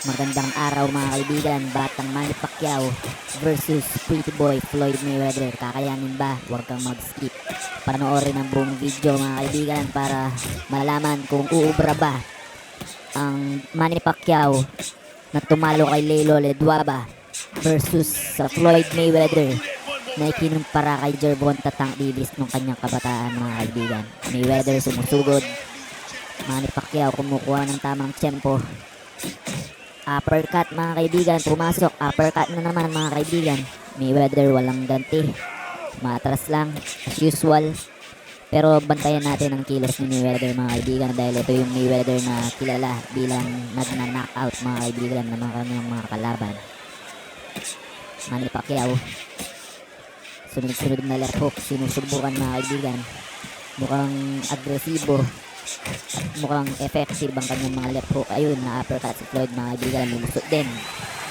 Magandang araw mga kaibigan, Batang Manny Pacquiao versus Pretty Boy Floyd Mayweather. Kakayanin ba? Huwag kang mag-skip. Panoorin ang buong video mga kaibigan para malaman kung uubra ba ang Manny Pacquiao na tumalo kay Lelo Ledwaba versus sa Floyd Mayweather na ikinumpara kay Gervonta Tank Davis nung kanyang kabataan mga kaibigan. Mayweather sumusugod, Manny Pacquiao kumukuha ng tamang tempo. Uppercut mga kaibigan, pumasok. Uppercut na naman mga kaibigan. Mayweather walang ganti. Matras lang as usual. Pero bantayan natin ang kilos ni Mayweather mga kaibigan dahil ito yung Mayweather na kilala bilang nagna-knockout mga kaibigan ng mga kalaban. Manny Pacquiao. Sunod-sunod na left hook. Sinusubukan mga kaibigan. Mukhang agresibo. Mukhang effective ang kanyang mga left hook. Ayun, na-uppercut si Floyd mga kaibigan. Lumusot din.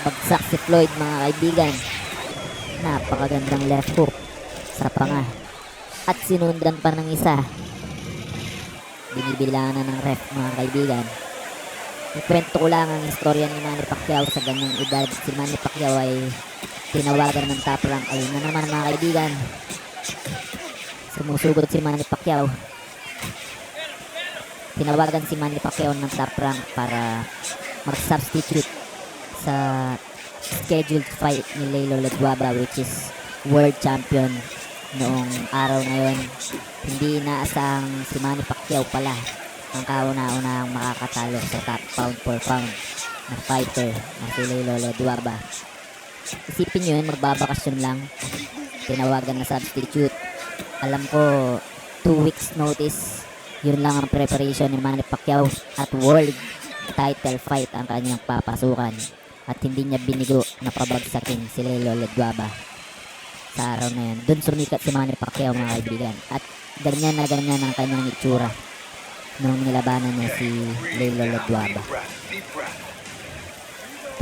Bagsak si Floyd mga kaibigan. Napakagandang left hook sa panga. At sinundan pa ng isa. Binibilangan ng ref mga kaibigan. Ikwento ko lang ang istorya ni Manny Pacquiao sa ganyang edad. Si Manny Pacquiao ay tinawagan ng top rank. Ayun na naman mga kaibigan. Sumusugod si Manny Pacquiao. Tinawagan si Manny Pacquiao ng top rank para mag-substitute sa scheduled fight ni Lelo Ledwaba, which is world champion noong araw ngayon. Hindi inaasahang si Manny Pacquiao pala ang kauna-unahang makakatalo sa top pound for pound na fighter na si Lelo Ledwaba. Isipin nyo yun, magbabakasyon lang, tinawagan na substitute. Alam ko 2 weeks notice, yun lang ang preparation ni Manny Pacquiao at world title fight ang kanyang papasukan. At hindi niya binigo na pabagsakin si Lelo Ledwaba sa araw na yun. Doon sumikat si Manny Pacquiao mga kaibigan. At ganyan na ganyan ang kanyang itsura nung nilabanan niya si Lelo Ledwaba.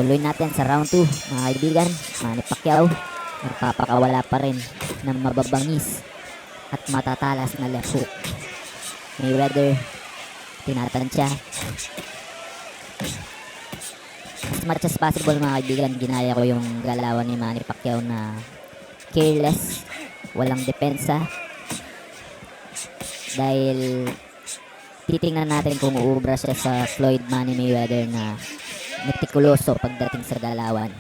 Tuloy natin sa round 2 mga kaibigan. Manny Pacquiao nagpapakawala pa rin ng mababangis at matatalas na left hook. Mayweather tinatansya. As much as possible mga kaibigan, ginaya ko yung galawan ni Manny Pacquiao na careless, walang depensa, dahil titingnan natin kung uubra siya sa Floyd Manny Mayweather na metikuloso pagdating sa galawan.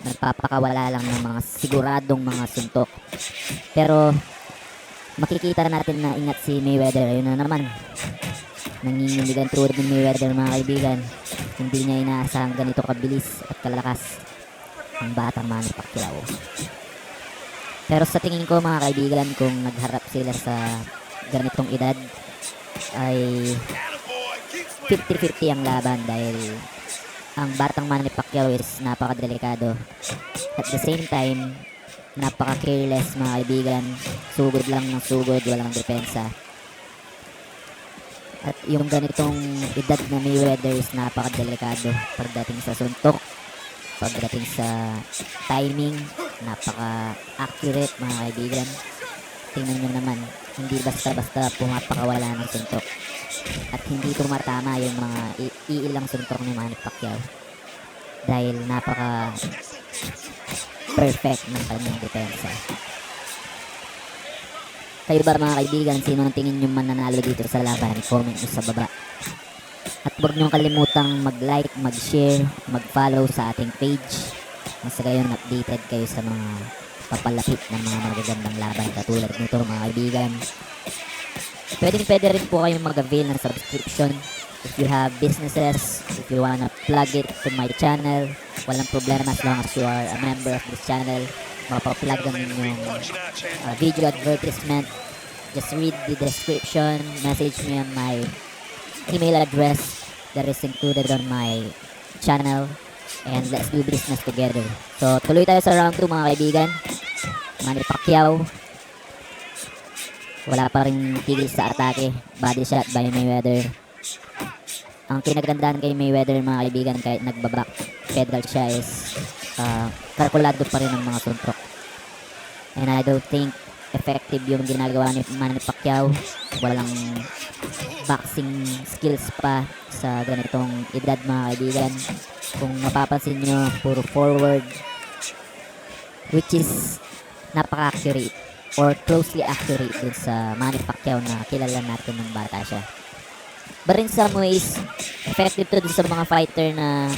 Nagpapakawala lang ng mga siguradong mga suntok. Pero makikita natin na ingat si Mayweather. Ayun na naman, nanginginig ang tuhod ni Mayweather mga kaibigan. Hindi niya inaasahang ganito kabilis at kalakas ang batang Manny Pacquiao. Pero sa tingin ko mga kaibigan, kung nagharap sila sa ganitong edad ay 50-50 ang laban dahil ang batang Manny Pacquiao is napakadelikado. At the same time, napaka-careless mga kaibigan. Sugod lang ng sugod, walang depensa. At yung ganitong edad na Mayweather is napaka-delikado pagdating sa suntok, pagdating sa timing, napaka-accurate mga kaibigan. Tingnan nyo naman, hindi basta-basta pumapakawala ng suntok. At hindi tumatama yung mga iilang suntok ni Manny Pacquiao dahil napaka-perfect ng kanyang depensa. Kayo ba mga kaibigan, sino ang tingin nyo mananalo dito sa laban? Comment nyo sa baba. At huwag nyo kalimutang mag-like, mag-share, mag-follow sa ating page. Nasa gayon updated kayo sa mga papalapit ng mga magagandang laban katulad nito mga kaibigan. Pwede rin po kayong mag-avail ng subscription if you have businesses, if you wanna plug it to my channel. Walang problema as long as you are a member of this channel. Mapaplug ang inyong video advertisement. Just read the description, message me on my email address that is included on my channel, and let's do business together. So tuloy tayo sa round 2 mga kaibigan. Manny Pacquiao wala pa rin tigil sa atake. Body shot by Mayweather. Ang kinagandaan kay Mayweather mga kaibigan, kahit nagbaback pedal siya is kalkulado pa rin ang mga suntok. And I don't think effective yung ginagawa ni Manny Pacquiao. Walang boxing skills pa sa ganitong edad mga kaibigan. Kung mapapansin nyo, puro forward, which is napaka-accurate or closely accurate dun sa Manny Pacquiao na kilala natin nung bata siya. But in some ways, effective to dun sa mga fighter na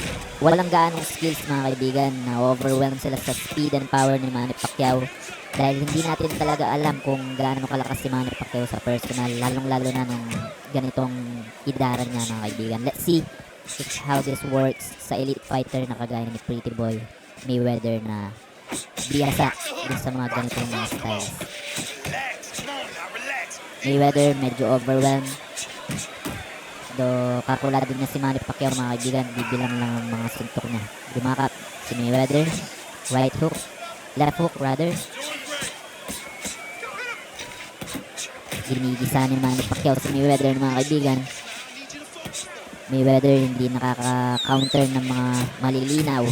walang gaanong skills mga kaibigan, na overwhelm sila sa speed and power ni Manny Pacquiao dahil hindi natin talaga alam kung gaano kalakas si Manny Pacquiao sa personal, lalong-lalo na nung ganitong idaran niya mga kaibigan. Let's see how this works sa elite fighter na kagaya ni Pretty Boy Mayweather na biyasa dun sa mga ganitong mga styles. Mayweather medyo overwhelmed. Do kalkulado niya si Manny Pacquiao mga kaibigan, bibilang lang ang mga suntok niya. Dumakap si Mayweather, right hook, left hook rather. Ginigisa ni Manny Pacquiao si Mayweather mga kaibigan. Mayweather hindi nakaka-counter ng mga malilinaw.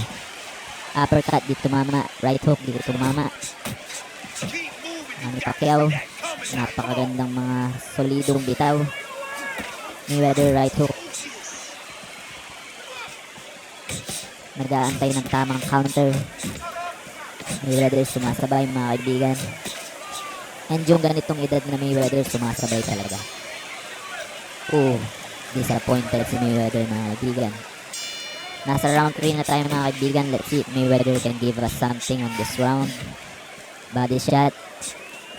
Uppercut dito tumama, right hook dito tumama. Manny Pacquiao, napakagandang mga solidong bitaw. Mayweather right hook. Nag-aantay ng tamang counter. Mayweather sumasabay mga kaibigan. And yung ganitong edad na Mayweather sumasabay talaga. Disappointed si Mayweather mga kaibigan. Nasa round 3 na tayo mga kaibigan. Let's see if Mayweather can give us something on this round. Body shot.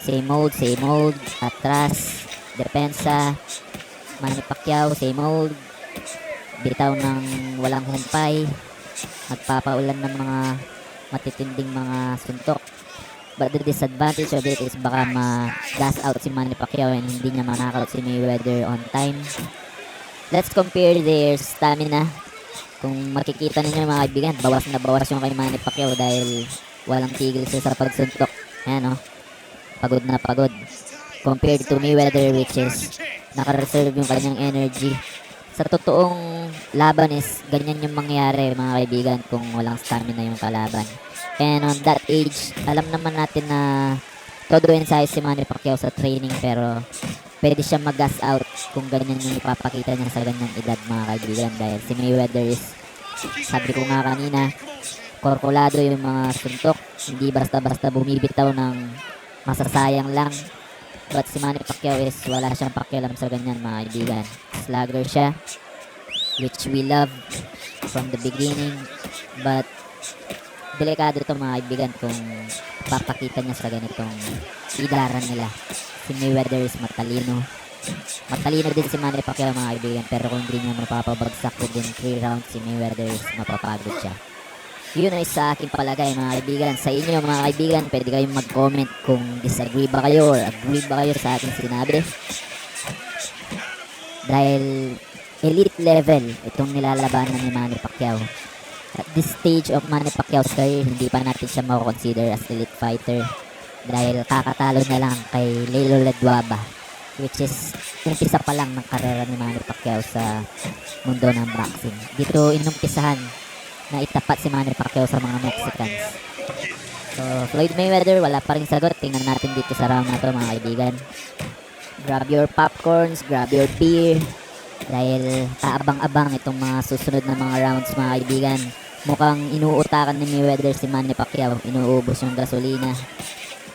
Same old. Atras. Depensa. Manny Pacquiao, same old. Bitaw ng walang humpay. Nagpapaulan ng mga matitinding mga suntok. But the disadvantage of it is baka ma-gas out si Manny Pacquiao and hindi niya manakaut si Mayweather on time. Let's compare their stamina. Kung makikita ninyo mga kaibigan, bawas na bawas yung kay Manny Pacquiao dahil walang tigil siya sa pagsuntok. Ayan pagod na pagod. Compared to Mayweather which is naka-reserve yung kanyang energy. Sa totoong laban is ganyan yung mangyayari mga kaibigan kung walang stamina yung kalaban. And on that age, alam naman natin na todo ensayo si Manny Pacquiao sa training pero pwede siya mag-gas out kung ganyan yung ipapakita niya sa ganyang edad mga kaibigan dahil si Mayweather is, sabi ko nga kanina, korkulado yung mga suntok, hindi basta-basta bumibitaw ng masasayang lang. But si Manny Pacquiao is wala siyang pakialam sa ganyan mga kaibigan. Slugger siya, which we love from the beginning. But delikado ito mga kaibigan kung papakita niya sa ganitong idaran nila. Si Mayweather is matalino. Matalino din si Manny Pacquiao mga kaibigan, pero kung hindi niya mapapabagsak within 3 rounds si Mayweather is mapapagod siya. Yun ay sa aking palagay mga kaibigan. Sa inyo mga kaibigan, pwede kayong mag-comment kung disagree ba kayo or agree ba kayo sa aking sinabi. Dahil elite level itong nilalabanan ni Manny Pacquiao. At this stage of Manny Pacquiao's career, hindi pa natin siya mako-consider as elite fighter. Dahil kakatalo na lang kay Lelo Ledwaba, which is umpisa pa lang ng karera ni Manny Pacquiao sa mundo ng boxing. Dito inumpisahan na itapat si Manny Pacquiao sa mga Mexicans. So, Floyd Mayweather, wala pa rin sagot. Tingnan natin dito sa round na to mga kaibigan. Grab your popcorns, grab your beer. Dahil kaabang-abang itong mga susunod na mga rounds mga kaibigan. Mukhang inuutakan ni Mayweather si Manny Pacquiao. Inuubos yung gasolina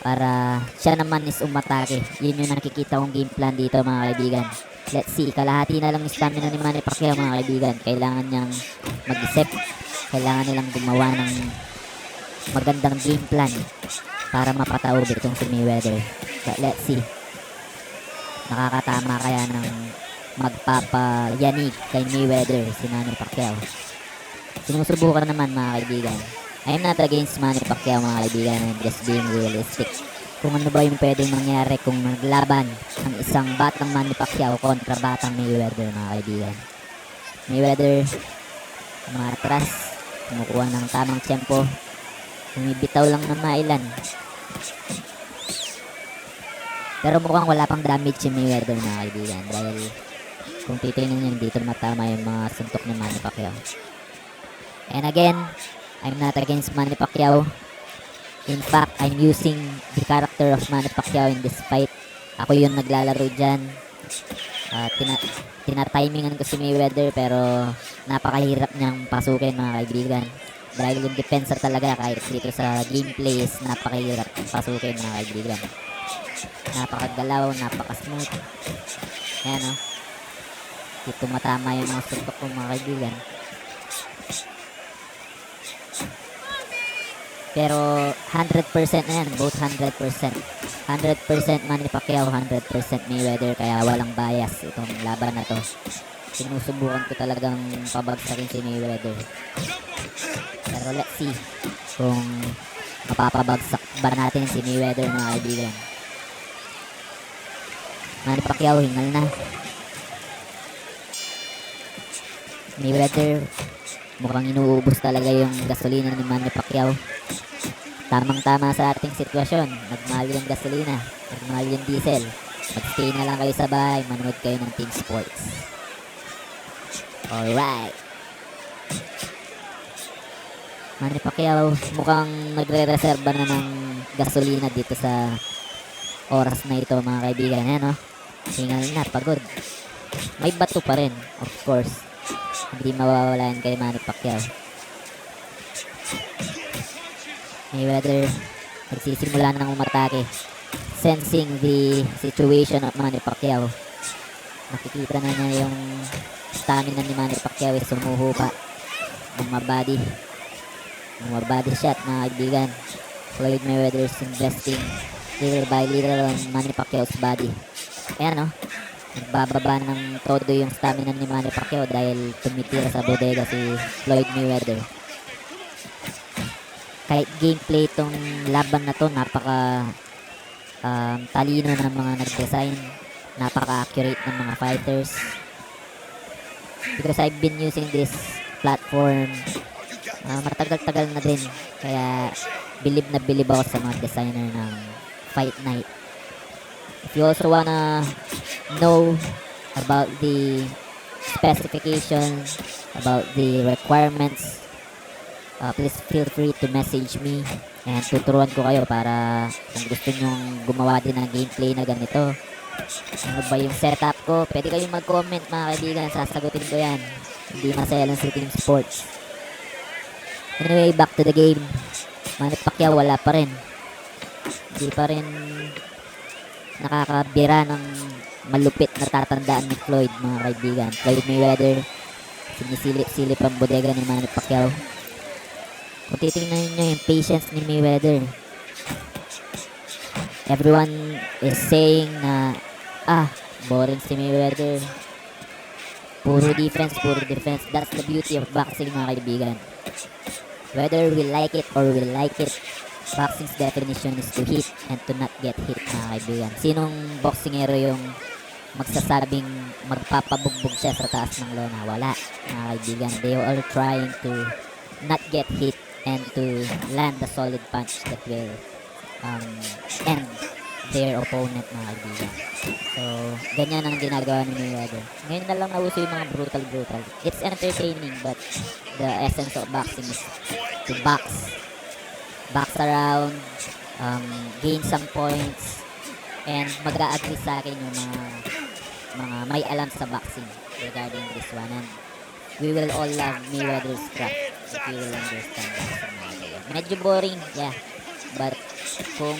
para siya naman is umatake. Yun yung nakikita kong game plan dito mga kaibigan. Let's see, kalahati na lang yung stamina ni Manny Pacquiao mga kaibigan. Kailangan niyang mag-isip. Kailangan nilang gumawa ng magandang game plan para mapatawag itong si Mayweather. But let's see. Nakakatama kaya ng magpapayanig kay Mayweather si Manny Pacquiao. Sinusubukan naman mga kaibigan. I'm not against Manny Pacquiao mga kaibigan. I'm just being realistic. Kung ano ba yung pwedeng mangyari kung naglaban ang isang batang Manny Pacquiao kontra batang Mayweather mga kaibigan. Mayweather umatras, kumukuha ng tamang tempo, bumibitaw lang ng mailan. Pero mukhang wala pang damage si Mayweather mga kaibigan dahil kung titingnan nyo dito matama yung mga suntok ni Manny Pacquiao. And again, I'm not against Manny Pacquiao. In fact, I'm using the character of Manny Pacquiao in this fight. Ako yung naglalaro dyan. tinatimingan ko si Mayweather pero napakahirap niyang pasukin mga kaibigan. Dahil yung depensa talaga kahit dito sa gameplay is napakahirap pasukin mga kaibigan. Napakagalaw, napaka-smooth. Ayan o. Dito matama yung mga suntok ko mga kaibigan. Pero 100% na yan, both 100%. 100% Manny Pacquiao, 100% Mayweather, kaya walang bias itong laban na to. Sinusubukan ko talagang pabagsakin si Mayweather. Pero let's see kung mapapabagsak ba natin si Mayweather mga kaibigan. Manny Pacquiao, hingal na. Mayweather, mukhang inuubos talaga yung gasolina ni Manny Pacquiao. Tamang-tama sa ating sitwasyon. Nagmahal yung gasolina, nagmahal yung diesel. Mag-stay na lang kayo sa bahay, manood kayo ng Team Sports. Alright. Manny Pacquiao, mukhang nagre-reserva na ng gasolina dito sa oras na ito mga kaibigan. Ayan o, hingal na, pagod. May bato pa rin, of course. Hindi mawawala yan kay Manny Pacquiao. Mayweather nagsisimula nang umatake, sensing the situation of Manny Pacquiao. Nakikita na niya yung stamina ni Manny Pacquiao is sumuhupa. Bumabody shot mga kaibigan. Floyd Mayweather is investing little by little on Manny Pacquiao's body. Ayan o, nagbababa ng todo yung stamina ni Manny Pacquiao dahil tumitira sa bodega si Floyd Mayweather. Kahit gameplay itong laban na to, napaka talino ng mga nag-design, napaka-accurate ng mga fighters. Because I've been using this platform matagal-tagal na din, kaya bilib na bilib ako sa mga designer ng Fight Night. If you also wanna know about the specifications, about the requirements, please feel free to message me and tuturuan ko kayo para kung gusto nyong gumawa din ng gameplay na ganito. Ano ba yung setup ko? Pwede kayong mag-comment mga kaibigan, sasagutin ko yan. Hindi masaya lang sa Team Sports. Anyway, back to the game. Manny Pacquiao wala pa rin. Hindi pa rin nakakabira ng malupit na tatandaan ni Floyd mga kaibigan. Floyd Mayweather, sinisilip-silip ang bodega ni Manny Pacquiao. Kung titingnan nyo yung patience ni Mayweather, everyone is saying na boring si Mayweather, puro defense. That's the beauty of boxing mga kaibigan. Whether we like it or we like it, boxing's definition is to hit and to not get hit mga kaibigan. Sinong boxingero yung magsasabing magpapabugbog siya sa taas ng lona? Wala mga kaibigan. They are all trying to not get hit and to land a solid punch that will end their opponent mga kaibigan. So, ganyan ang ginagawa ni Mayweather. Ngayon na lang nauso yung mga brutal. It's entertaining, but the essence of boxing is to box around, gain some points, and mag-a-agree sa akin yung mga may alam sa boxing regarding this one. And we will all love Mayweather's craft if we will understand boxing. Medyo boring, yeah. But kung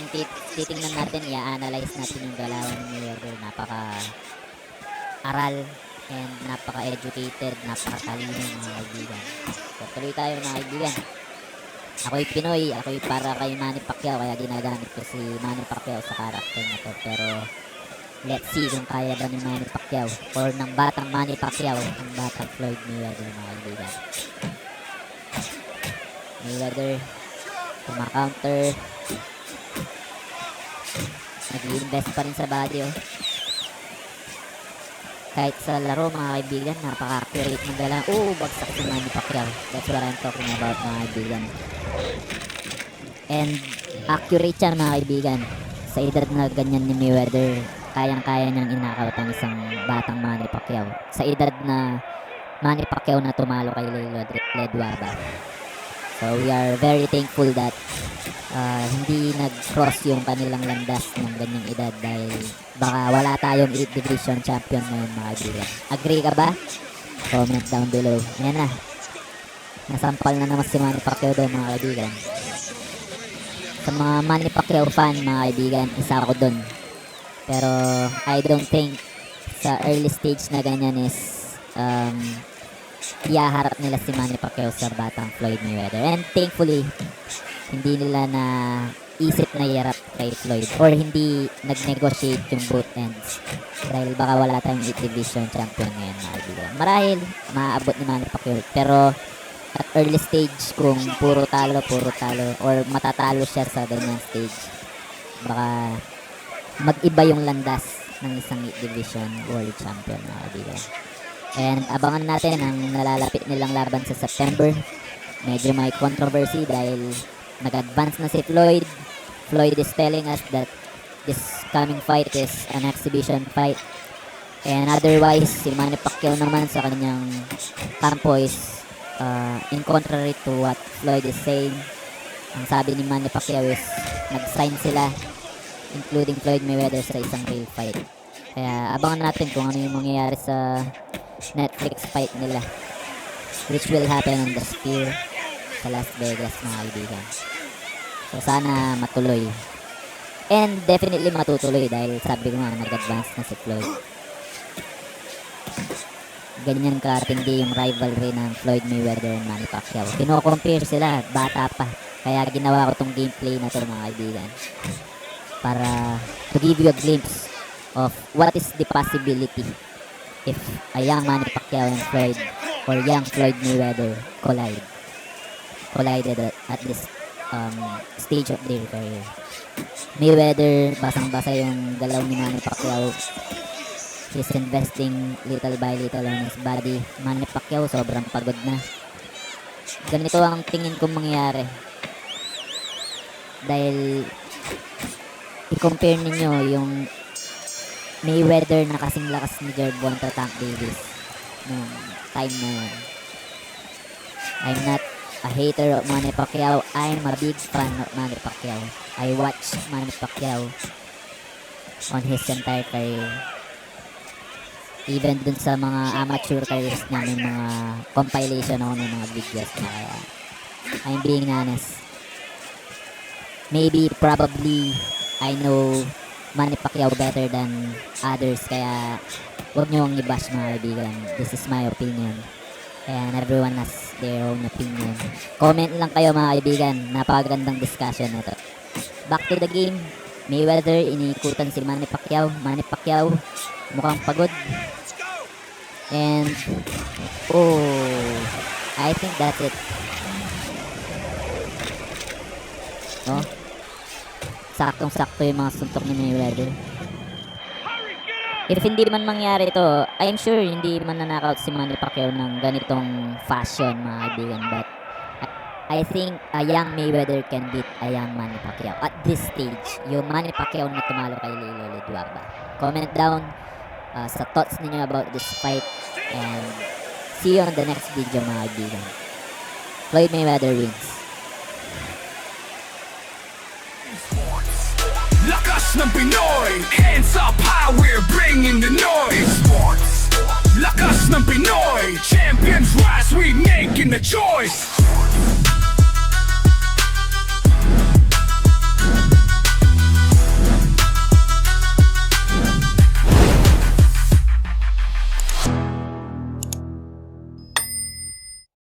titingnan natin, i-analyze natin yung galawan ni Mayweather, napaka-aral and napaka-educated, napaka-talino mga kaibigan. So, tuloy tayo mga kaibigan. Ako'y Pinoy, ako'y para kay Manny Pacquiao, kaya ginagamit ko si Manny Pacquiao sa character na to. Pero let's see kung kaya ba ni Manny Pacquiao or ng batang Manny Pacquiao ang batang Floyd Mayweather mga kaibigan. Mayweather kumakounter, nag-i-invest pa rin sa body kahit sa laro mga kaibigan, napaka-accurate ng galaw. Bagsak si Manny Pacquiao. That's what I'm talking about mga kaibigan. And accurate siya mga kaibigan. Sa edad na ganyan ni Mayweather, kayang-kaya niyang inakawat ang isang batang Manny Pacquiao. Sa edad na Manny Pacquiao na tumalo kay Lelo Ledwaba. So we are very thankful that hindi nag-cross yung kanilang landas ng ganyang edad dahil baka wala tayong 8 division champion ngayon mga kaibigan. Agree ka ba? Comment down below. Ayan na. Nasampal na naman si Manny Pacquiao doon mga kaibigan. Sa mga Manny Pacquiao fan mga kaibigan, isa ako doon. Pero I don't think sa early stage na ganyan is iyaharap nila si Manny Pacquiao sa batang Floyd Mayweather. And thankfully, hindi nila na isip na iharap kay Floyd or hindi nag-negotiate yung both ends dahil baka wala tayong 8 division champion ngayon mga kaibigan. Marahil maaabot ni Manny Pacquiao pero at early stage kung puro talo or matatalo siya sa ganyang stage, baka mag-iba yung landas ng isang 8 division world champion mga kaibigan. And abangan natin ang nalalapit nilang laban sa September. Medyo may controversy dahil nag-advance na si Floyd. Floyd is telling us that this coming fight is an exhibition fight. And otherwise, si Manny Pacquiao naman sa kanyang kampo is in contrary to what Floyd is saying. Ang sabi ni Manny Pacquiao is nag-sign sila, including Floyd Mayweather, sa isang real fight. Kaya abangan natin kung ano yung mangyayari sa Netflix fight nila, which will happen on the Sphere sa Las Vegas mga kaibigan. So sana matuloy. And definitely matutuloy dahil sabi ko nga nag-advance na si Floyd. Ganyan katindi yung rivalry ng Floyd Mayweather and Manny Pacquiao. Kino-compare sila, bata pa. Kaya ginawa ko tong gameplay na to mga kaibigan para to give you a glimpse of what is the possibility if a young Manny Pacquiao and Floyd or young Floyd Mayweather collided at this stage of their career. Mayweather, basang-basa yung galaw ni Manny Pacquiao. He's investing little by little on his body. Manny Pacquiao sobrang pagod na. Ganito ang tingin kong mangyayari. Dahil i-compare ninyo yung Mayweather na kasing lakas ni Gervonta Tank Davis nung time na yun. I'm not a hater of Manny Pacquiao. I'm a big fan of Manny Pacquiao. I watch Manny Pacquiao on his entire career. Even dun sa mga amateur careers niya, may mga compilation ako ng mga videos na kaya I'm being honest. Maybe, probably, I know Manny Pacquiao better than others kaya huwag niyo akong i-bash mga kaibigan. This is my opinion. And everyone has their own opinion. Comment lang kayo mga kaibigan. Napakagandang discussion na to. Back to the game. Mayweather, iniikutan si Manny Pacquiao. Manny Pacquiao, mukhang pagod. And, I think that's it. No? Saktong-sakto yung mga suntok ni Mayweather. If hindi man mangyari ito, I'm sure hindi man na-knockout si Manny Pacquiao ng ganitong fashion mga kaibigan. But I think a young Mayweather can beat a young Manny Pacquiao at this stage. Yung Manny Pacquiao na tumalo kay Lilo Leduaba. Comment down sa thoughts ninyo about this fight. And see you on the next video mga kaibigan. Floyd Mayweather wins. Lakas ng Pinoy, hands up high, we're bringing the noise. Sports, lakas ng Pinoy, champions rise, we making the choice.